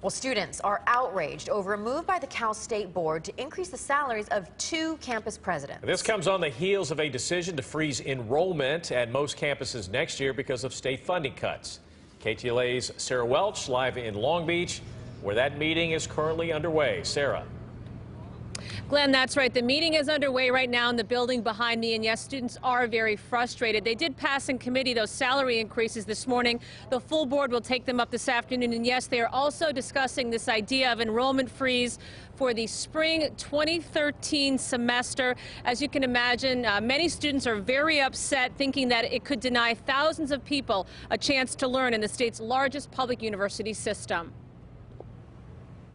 Well, students are outraged over a move by the Cal State Board to increase the salaries of 2 campus presidents. This comes on the heels of a decision to freeze enrollment at most campuses next year because of state funding cuts. KTLA's Sarah Welch live in Long Beach, where that meeting is currently underway. Sarah. Glenn, that's right. The meeting is underway right now in the building behind me, and yes, students are very frustrated. They did pass in committee those salary increases this morning. The full board will take them up this afternoon, and yes, they are also discussing this idea of enrollment freeze for the spring 2013 semester. As you can imagine, many students are very upset, thinking that it could deny thousands of people a chance to learn in the state's largest public university system.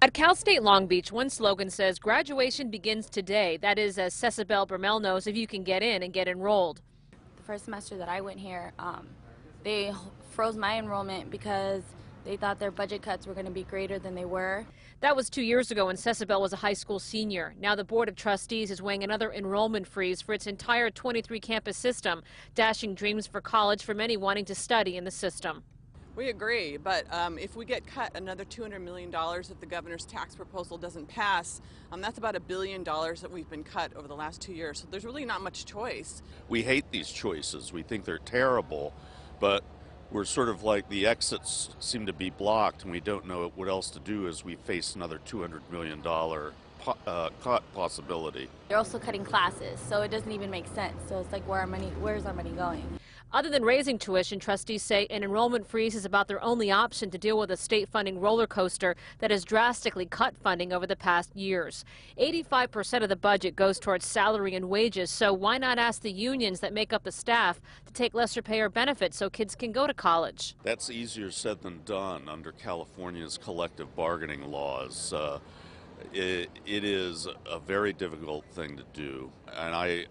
At Cal State Long Beach, one slogan says, "Graduation begins today." That is, as Cecibel Bermel knows, if you can get in and get enrolled. The first semester that I went here, they froze my enrollment because they thought their budget cuts were going to be greater than they were. That was 2 years ago when Cecibel was a high school senior. Now the Board of Trustees is weighing another enrollment freeze for its entire 23 campus system, dashing dreams for college for many wanting to study in the system. We agree, but if we get cut another $200 million if the governor's tax proposal doesn't pass, that's about $1 billion that we've been cut over the last 2 years. So there's really not much choice. We hate these choices. We think they're terrible, but we're sort of like the exits seem to be blocked and we don't know what else to do as we face another $200 million cut possibility. They're also cutting classes, so it doesn't even make sense. So it's like, where's our money going? Other than raising tuition, trustees say an enrollment freeze is about their only option to deal with a state funding roller coaster that has drastically cut funding over the past years. 85% of the budget goes towards salary and wages, so why not ask the unions that make up the staff to take lesser pay or benefits so kids can go to college? That's easier said than done under California's collective bargaining laws. It is a very difficult thing to do, and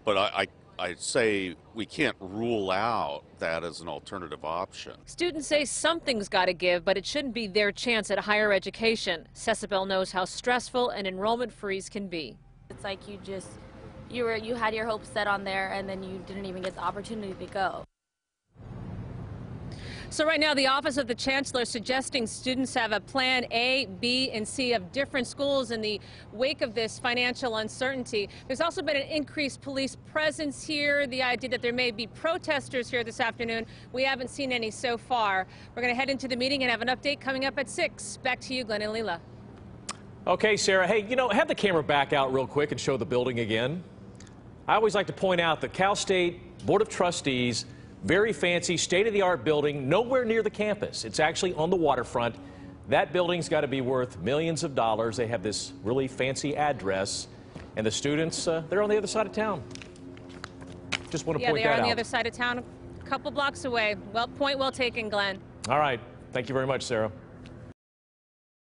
but I say we can't rule out that as an alternative option. Students say something's got to give, but it shouldn't be their chance at higher education. Cecibel knows how stressful an enrollment freeze can be. It's like you had your hopes set on there, and then you didn't even get the opportunity to go. So right now, the Office of the Chancellor is suggesting students have a plan A, B, and C of different schools in the wake of this financial uncertainty. There's also been an increased police presence here, the idea that there may be protesters here this afternoon. We haven't seen any so far. We're going to head into the meeting and have an update coming up at 6. Back to you, Glenn and Leela. Okay, Sarah. Hey, have the camera back out real quick and show the building again. I always like to point out the Cal State Board of Trustees, very fancy, state-of-the-art building, nowhere near the campus. It's actually on the waterfront. That building's got to be worth millions of dollars. They have this really fancy address, and the students, they're on the other side of town. Just want to point that out. Yeah, they are on the other side of town, a couple blocks away. Well, point well taken, Glenn. All right. Thank you very much, Sarah.